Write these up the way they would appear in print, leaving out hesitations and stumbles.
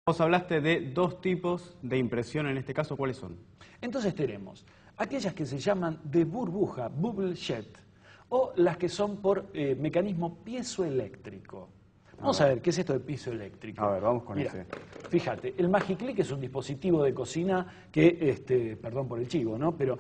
Vos hablaste de dos tipos de impresión, en este caso, ¿cuáles son? Entonces tenemos aquellas que se llaman de burbuja, bubble jet, o las que son por mecanismo piezoeléctrico. Vamos a ver, ¿qué es esto de piezoeléctrico? A ver, vamos con Mira, ese. Fíjate, el MagiClick es un dispositivo de cocina que, perdón por el chivo, ¿no? Pero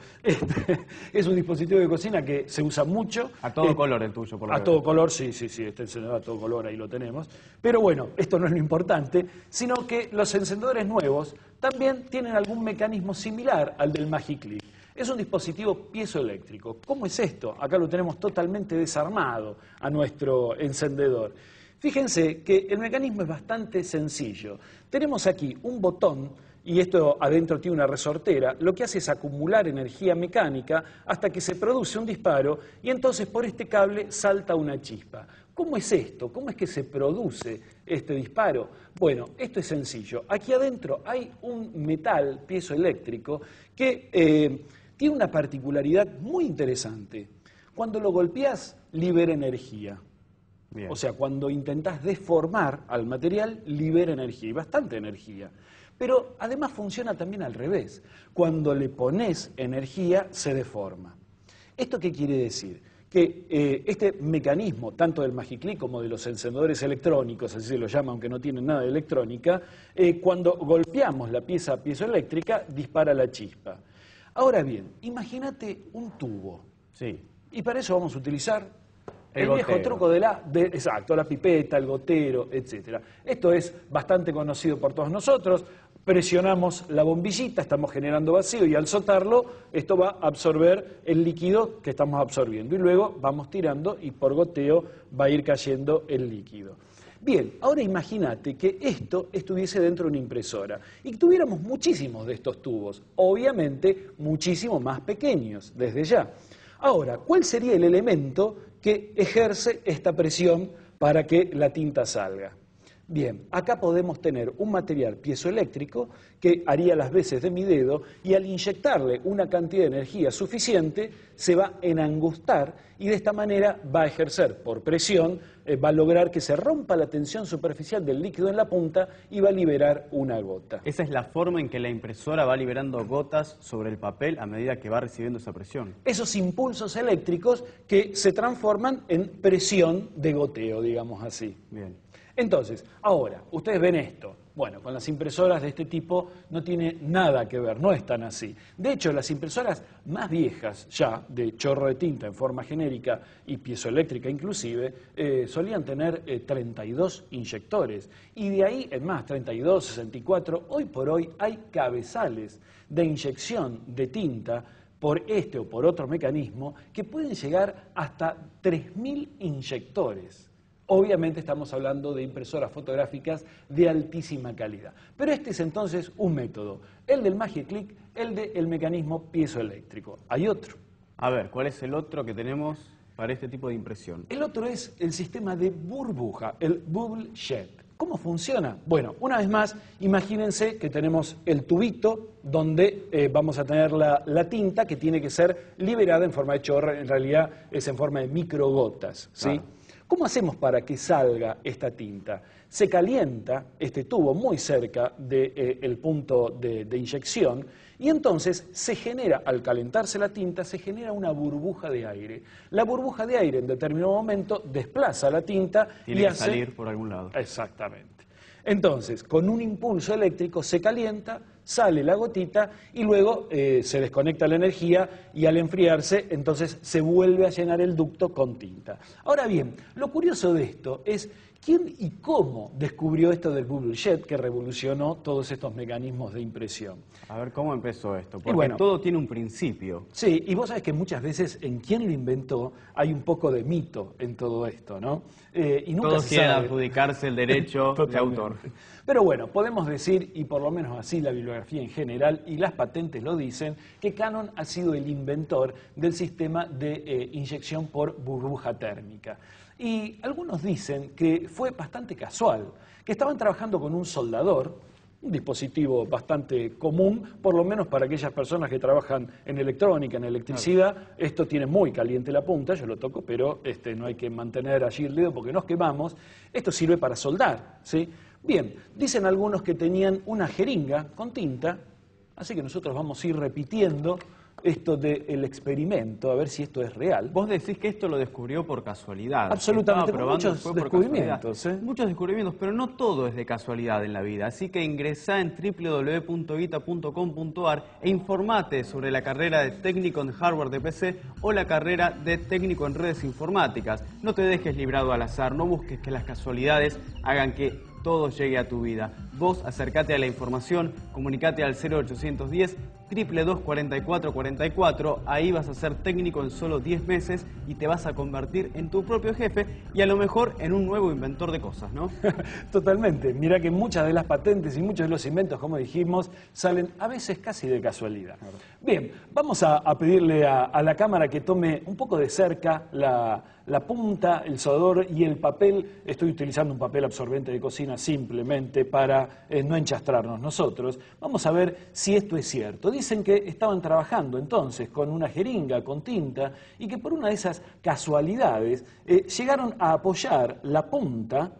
es un dispositivo de cocina que se usa mucho. A todo color el tuyo, por lo A que todo veo. color, sí, este encendedor a todo color, ahí lo tenemos. Pero bueno, esto no es lo importante, sino que los encendedores nuevos también tienen algún mecanismo similar al del MagiClick. Es un dispositivo piezoeléctrico. ¿Cómo es esto? Acá lo tenemos totalmente desarmado a nuestro encendedor. Fíjense que el mecanismo es bastante sencillo. Tenemos aquí un botón, y esto adentro tiene una resortera, lo que hace es acumular energía mecánica hasta que se produce un disparo y entonces por este cable salta una chispa. ¿Cómo es esto? ¿Cómo es que se produce este disparo? Bueno, esto es sencillo. Aquí adentro hay un metal piezoeléctrico que tiene una particularidad muy interesante. Cuando lo golpeas, libera energía. Bien. O sea, cuando intentás deformar al material, libera energía, y bastante energía. Pero además funciona también al revés. Cuando le pones energía, se deforma. ¿Esto qué quiere decir? Que este mecanismo, tanto del MagiClick como de los encendedores electrónicos, así se lo llama, aunque no tienen nada de electrónica, cuando golpeamos la pieza piezoeléctrica, dispara la chispa. Ahora bien, imagínate un tubo. Sí. Y para eso vamos a utilizar El el viejo gotero. truco exacto, la pipeta, el gotero, etc. Esto es bastante conocido por todos nosotros. Presionamos la bombillita, estamos generando vacío y al soltarlo, esto va a absorber el líquido que estamos absorbiendo. Y luego vamos tirando y por goteo va a ir cayendo el líquido. Bien, ahora imagínate que esto estuviese dentro de una impresora y que tuviéramos muchísimos de estos tubos, obviamente muchísimo más pequeños desde ya. Ahora, ¿cuál sería el elemento que ejerce esta presión para que la tinta salga? Bien, acá podemos tener un material piezoeléctrico que haría las veces de mi dedo y al inyectarle una cantidad de energía suficiente se va a enangustar y de esta manera va a ejercer por presión, va a lograr que se rompa la tensión superficial del líquido en la punta y va a liberar una gota. Esa es la forma en que la impresora va liberando gotas sobre el papel a medida que va recibiendo esa presión. Esos impulsos eléctricos que se transforman en presión de goteo, digamos así. Bien. Entonces, ahora, ustedes ven esto. Bueno, con las impresoras de este tipo no tiene nada que ver, no están así. De hecho, las impresoras más viejas ya, de chorro de tinta en forma genérica y piezoeléctrica inclusive, solían tener 32 inyectores. Y de ahí, en más, 32, 64, hoy por hoy hay cabezales de inyección de tinta por este o por otro mecanismo que pueden llegar hasta 3.000 inyectores. Obviamente estamos hablando de impresoras fotográficas de altísima calidad. Pero este es entonces un método, el del MagiClick, el del mecanismo piezoeléctrico. Hay otro. A ver, ¿cuál es el otro que tenemos para este tipo de impresión? El otro es el sistema de burbuja, el bubble jet. ¿Cómo funciona? Bueno, una vez más, imagínense que tenemos el tubito donde vamos a tener la tinta que tiene que ser liberada en forma de chorro, en realidad es en forma de microgotas, ¿sí? Claro. ¿Cómo hacemos para que salga esta tinta? Se calienta este tubo muy cerca del punto de inyección y entonces se genera, al calentarse la tinta, se genera una burbuja de aire. La burbuja de aire en determinado momento desplaza la tinta Tiene y que hace... salir por algún lado. Exactamente. Entonces, con un impulso eléctrico se calienta, sale la gotita y luego se desconecta la energía y al enfriarse entonces se vuelve a llenar el ducto con tinta. Ahora bien, lo curioso de esto es quién y cómo descubrió esto del bubble jet que revolucionó todos estos mecanismos de impresión. A ver, ¿cómo empezó esto? Porque bueno, todo tiene un principio. Sí, y vos sabés que muchas veces en quién lo inventó hay un poco de mito en todo esto, ¿no? Y nunca Todos se quieren sabe. adjudicarse el derecho de Totalmente. autor. Pero bueno, podemos decir, y por lo menos así la bibliografía en general y las patentes lo dicen, que Canon ha sido el inventor del sistema de inyección por burbuja térmica. Y algunos dicen que fue bastante casual, que estaban trabajando con un soldador, un dispositivo bastante común, por lo menos para aquellas personas que trabajan en electrónica, en electricidad. Claro. Esto tiene muy caliente la punta, yo lo toco, pero no hay que mantener allí el dedo porque nos quemamos. Esto sirve para soldar, ¿sí? Bien, dicen algunos que tenían una jeringa con tinta, así que nosotros vamos a ir repitiendo esto del experimento, a ver si esto es real. Vos decís que esto lo descubrió por casualidad. Absolutamente, Estaba probando, muchos fue por descubrimientos. casualidad. Muchos descubrimientos, pero no todo es de casualidad en la vida. Así que ingresá en www.guita.com.ar e informate sobre la carrera de técnico en hardware de PC o la carrera de técnico en redes informáticas. No te dejes librado al azar, no busques que las casualidades hagan que todo llegue a tu vida. Vos acércate a la información, comunicate al 0810 222 4444, ahí vas a ser técnico en solo 10 meses y te vas a convertir en tu propio jefe y a lo mejor en un nuevo inventor de cosas, ¿no? Totalmente. Mirá que muchas de las patentes y muchos de los inventos, como dijimos, salen a veces casi de casualidad. Bien, vamos a pedirle a la cámara que tome un poco de cerca la punta, el soldador y el papel. Estoy utilizando un papel absorbente de cocina simplemente para no enchastrarnos nosotros. Vamos a ver si esto es cierto. Dicen que estaban trabajando entonces con una jeringa, con tinta, y que por una de esas casualidades llegaron a apoyar la punta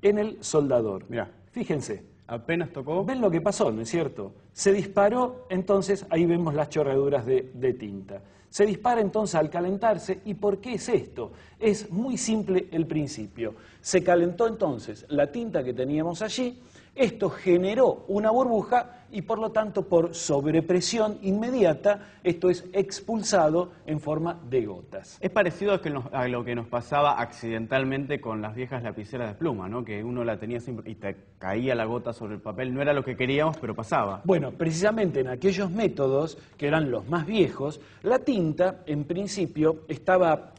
en el soldador. Mirá, fíjense. Apenas tocó. ¿Ven lo que pasó, no es cierto? Se disparó, entonces ahí vemos las chorraduras de tinta. Se dispara entonces al calentarse. ¿Y por qué es esto? Es muy simple el principio. Se calentó entonces la tinta que teníamos allí, esto generó una burbuja y por lo tanto por sobrepresión inmediata esto es expulsado en forma de gotas. Es parecido a lo que nos pasaba accidentalmente con las viejas lapiceras de pluma, ¿no? Que uno la tenía siempre y te caía la gota sobre el papel. No era lo que queríamos, pero pasaba. Bueno, precisamente en aquellos métodos, que eran los más viejos, la tinta en principio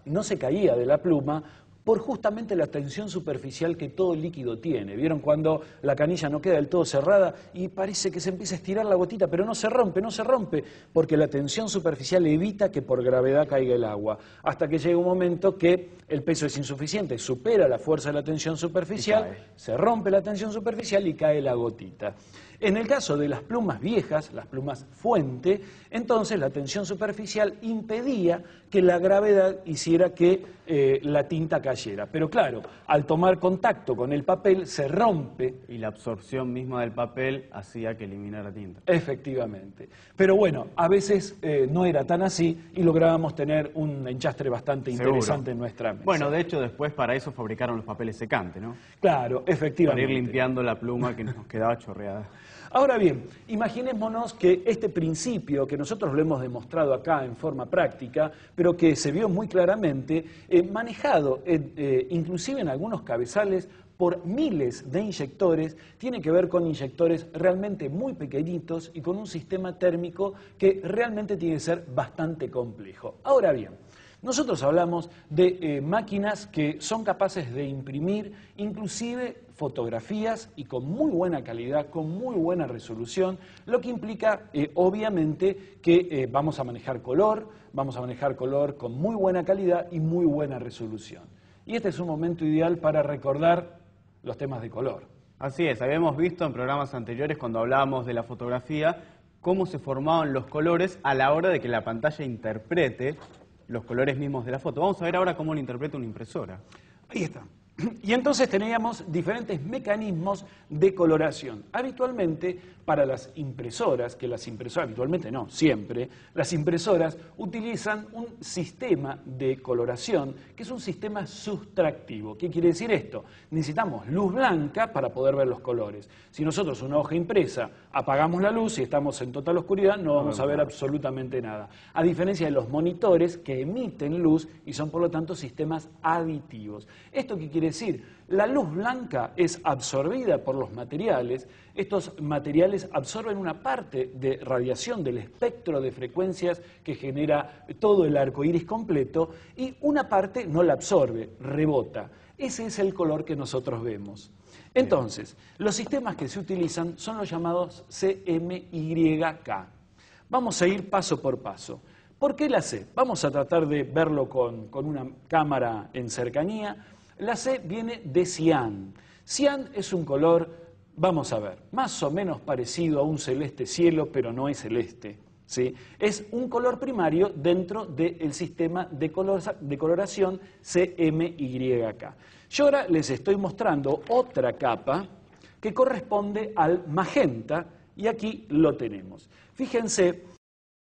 no se caía de la pluma por justamente la tensión superficial que todo líquido tiene. ¿Vieron cuando la canilla no queda del todo cerrada y parece que se empieza a estirar la gotita, pero no se rompe, porque la tensión superficial evita que por gravedad caiga el agua, hasta que llega un momento que el peso es insuficiente, supera la fuerza de la tensión superficial, se rompe la tensión superficial y cae la gotita. En el caso de las plumas viejas, las plumas fuente, entonces la tensión superficial impedía que la gravedad hiciera que la tinta cayera. Pero claro, al tomar contacto con el papel se rompe. Y la absorción misma del papel hacía que eliminara tinta. Efectivamente. Pero bueno, a veces no era tan así y lográbamos tener un enchastre bastante interesante en nuestra mesa. Bueno, de hecho después para eso fabricaron los papeles secantes, ¿no? Claro, efectivamente. Para ir limpiando la pluma que nos quedaba chorreada. Ahora bien, imaginémonos que este principio, que nosotros lo hemos demostrado acá en forma práctica, pero que se vio muy claramente, manejado inclusive en algunos cabezales por miles de inyectores, tiene que ver con inyectores realmente muy pequeñitos y con un sistema térmico que realmente tiene que ser bastante complejo. Ahora bien, nosotros hablamos de máquinas que son capaces de imprimir inclusive fotografías y con muy buena calidad, con muy buena resolución, lo que implica obviamente que vamos a manejar color con muy buena calidad y muy buena resolución. Y este es un momento ideal para recordar los temas de color. Así es, habíamos visto en programas anteriores cuando hablábamos de la fotografía cómo se formaban los colores a la hora de que la pantalla interprete los colores mismos de la foto. Vamos a ver ahora cómo lo interpreta una impresora. Ahí está. Y entonces teníamos diferentes mecanismos de coloración. Habitualmente, para las impresoras, habitualmente no, siempre, las impresoras utilizan un sistema de coloración que es un sistema sustractivo. ¿Qué quiere decir esto? Necesitamos luz blanca para poder ver los colores. Si nosotros una hoja impresa apagamos la luz y estamos en total oscuridad, no vamos a ver absolutamente nada. A diferencia de los monitores que emiten luz y son por lo tanto sistemas aditivos. ¿Esto qué quiere decir? La luz blanca es absorbida por los materiales. Estos materiales absorben una parte de radiación del espectro de frecuencias que genera todo el arco iris completo y una parte no la absorbe, rebota. Ese es el color que nosotros vemos. Entonces, los sistemas que se utilizan son los llamados CMYK. Vamos a ir paso por paso. ¿Por qué la C? Vamos a tratar de verlo con una cámara en cercanía. La C viene de cian. Cian es un color, vamos a ver, más o menos parecido a un celeste cielo, pero no es celeste, ¿sí? Es un color primario dentro del sistema de coloración CMYK. Yo ahora les estoy mostrando otra capa que corresponde al magenta, y aquí lo tenemos. Fíjense